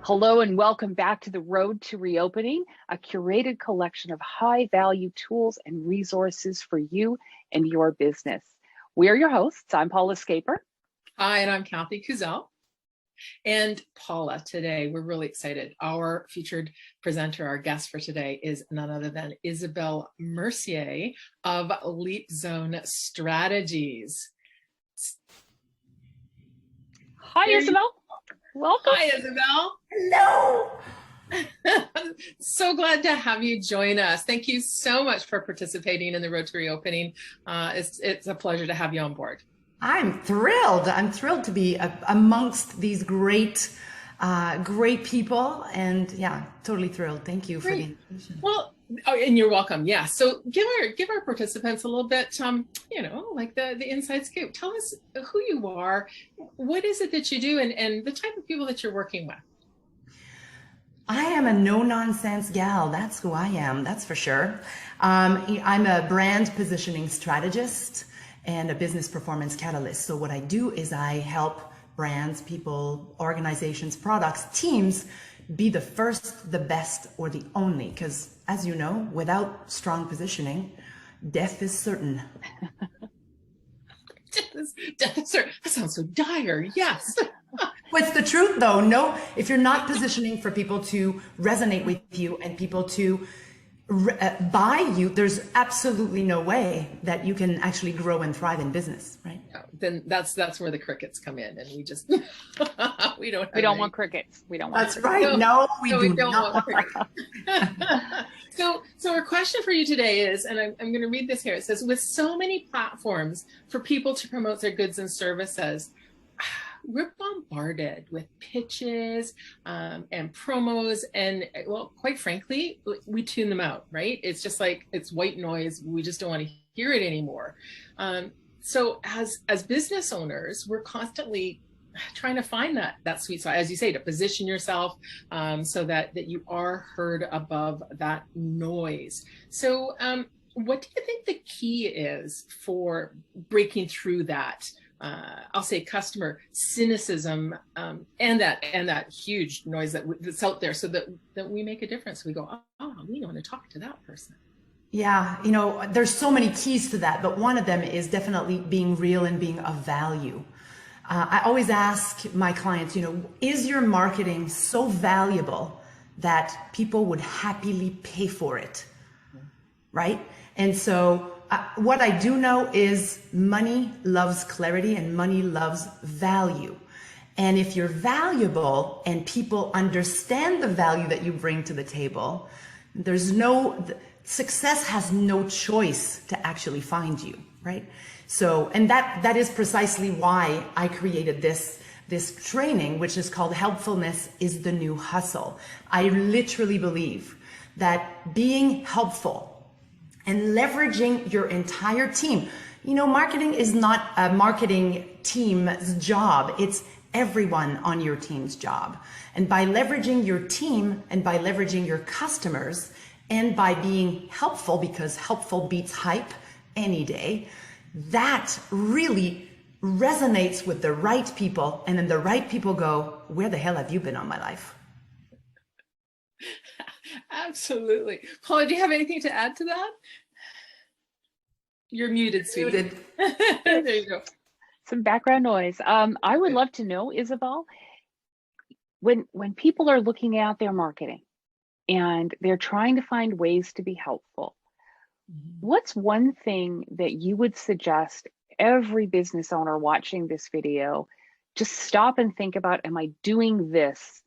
Hello and welcome back to the Road to Reopening, a curated collection of high-value tools and resources for you and your business. We are your hosts. I'm Paula Scaper. Hi, and I'm Kathy Kuzel. And Paula, today we're really excited. Our featured presenter, our guest for today is none other than Isabelle Mercier of LeapZone Strategies. Hi, Isabelle. Welcome. Hi, Isabelle. Hello. So glad to have you join us. Thank you so much for participating in the Road to Reopening. It's a pleasure to have you on board. I'm thrilled. I'm thrilled to be amongst these great people, and yeah, totally thrilled. Thank you for the invitation. Well, and you're welcome. Yeah. So give our participants a little bit, like the inside scoop. Tell us who you are, what is it that you do, and the type of people that you're working with. I am a no-nonsense gal. That's who I am. That's for sure. I'm a brand positioning strategist and a business performance catalyst. So what I do is I help brands, people, organizations, products, teams be the first, the best, or the only. Because as you know, without strong positioning, death is certain. Death is certain. That sounds so dire. Yes. What's the truth though? No, if you're not positioning for people to resonate with you and people to buy you, there's absolutely no way that you can actually grow and thrive in business, right? Then that's where the crickets come in, and we just we don't want crickets. We don't want. That's crickets. Right. No, we don't want crickets. So our question for you today is, and I'm going to read this here. It says, with so many platforms for people to promote their goods and services, we're bombarded with pitches and promos, and well, quite frankly, we tune them out, right? It's just like, it's white noise. We just don't want to hear it anymore. So as business owners, we're constantly trying to find that sweet spot, as you say, to position yourself so that you are heard above that noise. So what do you think the key is for breaking through that? I'll say customer cynicism and that huge noise that's out there, so that we make a difference. We go, oh, we want to talk to that person. Yeah, there's so many keys to that, but one of them is definitely being real and being of value. I always ask my clients, is your marketing so valuable that people would happily pay for it, right? And so what I do know is money loves clarity and money loves value. And if you're valuable and people understand the value that you bring to the table, success has no choice to actually find you, right? So, and that is precisely why I created this training, which is called Helpfulness is the New Hustle. I literally believe that being helpful and leveraging your entire team. Marketing is not a marketing team's job. It's everyone on your team's job. And by leveraging your team and by leveraging your customers and by being helpful, because helpful beats hype any day, that really resonates with the right people. And then the right people go, where the hell have you been all my life? Absolutely. Paula, do you have anything to add to that? You're muted, sweetie. There you go. Some background noise. I would love to know, Isabelle, when people are looking at their marketing and they're trying to find ways to be helpful, what's one thing that you would suggest every business owner watching this video just stop and think about? Am I doing this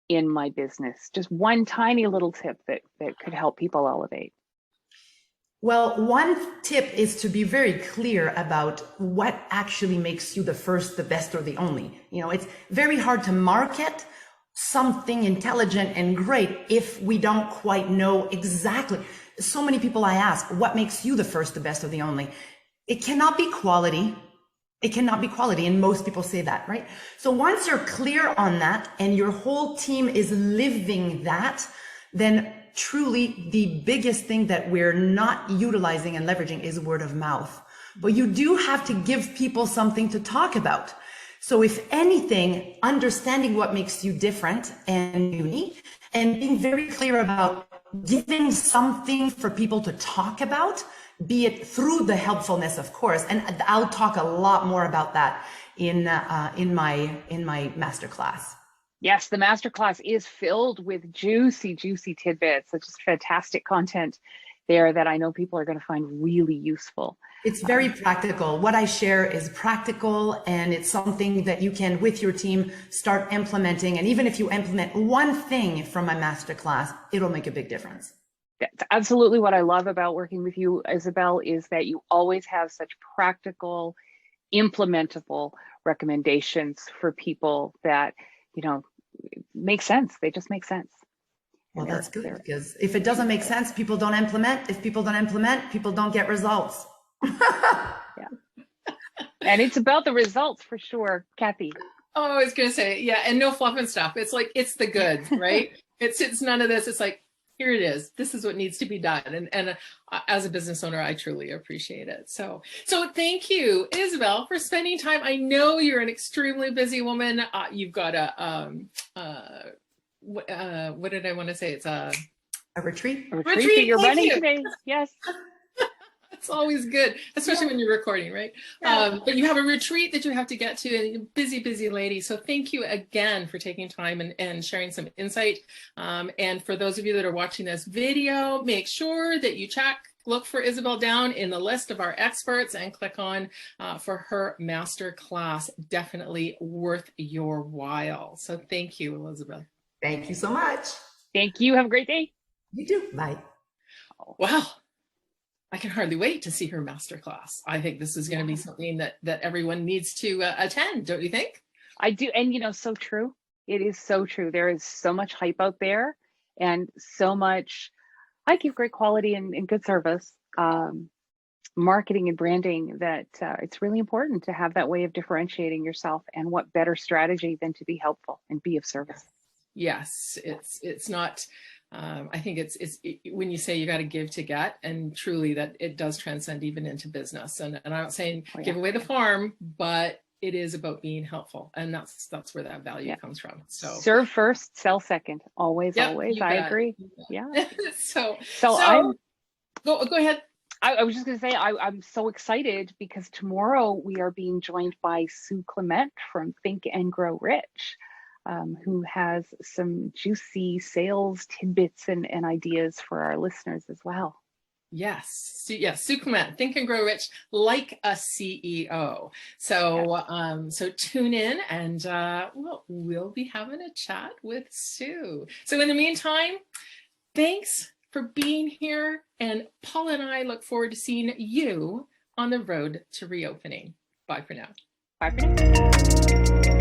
in my business? Just one tiny little tip that could help people elevate. Well, one tip is to be very clear about what actually makes you the first, the best, or the only. It's very hard to market something intelligent and great if we don't quite know exactly. So many people I ask, what makes you the first, the best, or the only? It cannot be quality. It cannot be quality. And most people say that, right? So once you're clear on that and your whole team is living that, then truly the biggest thing that we're not utilizing and leveraging is word of mouth. But you do have to give people something to talk about. So if anything, understanding what makes you different and unique, and being very clear about giving something for people to talk about, be it through the helpfulness, of course. And I'll talk a lot more about that in my masterclass. Yes, the masterclass is filled with juicy, juicy tidbits. It's just fantastic content there that I know people are going to find really useful. It's very practical. What I share is practical, and it's something that you can, with your team, start implementing. And even if you implement one thing from my masterclass, it'll make a big difference. That's absolutely what I love about working with you, Isabelle, is that you always have such practical, implementable recommendations for people that, you know, make sense. They just make sense. Well, that's good, because if it doesn't make sense, people don't implement. If people don't implement, people don't get results. Yeah. And it's about the results for sure, Kathy. Oh, I was going to say, yeah, and no fluff and stuff. It's like, it's the goods, right? It's none of this. It's like, here it is. This is what needs to be done. And as a business owner, I truly appreciate it. So thank you, Isabelle, for spending time. I know you're an extremely busy woman. You've got what did I want to say? It's a retreat. A retreat that you're running today. Yes. It's always good, especially when you're recording, right? Yeah. But you have a retreat that you have to get to, and you're a busy, busy lady. So thank you again for taking time and sharing some insight. And for those of you that are watching this video, make sure that you look for Isabelle down in the list of our experts and click on for her master class. Definitely worth your while. So thank you, Elizabeth. Thank you so much. Thank you. Have a great day. You too. Bye. Wow. I can hardly wait to see her masterclass. I think this is going to be something that everyone needs to attend, don't you think? I do. And, you know, so true. It is so true. There is so much hype out there, and so much, I give great quality and good service, marketing and branding, that it's really important to have that way of differentiating yourself. And what better strategy than to be helpful and be of service? Yes, it's not. I think it's when you say you got to give to get, and truly that it does transcend even into business. And I'm not saying give away the farm, but it is about being helpful, and that's where that value comes from. So serve first, sell second. Always, always. I agree. Yeah. so go ahead. I was just going to say, I'm so excited because tomorrow we are being joined by Sue Clement from Think and Grow Rich, who has some juicy sales tidbits and ideas for our listeners as well. Yes. Sue Clement, Think and Grow Rich like a CEO. So so tune in, and we'll be having a chat with Sue. So in the meantime, thanks for being here, and Paul and I look forward to seeing you on the road to reopening. Bye for now. Bye for now.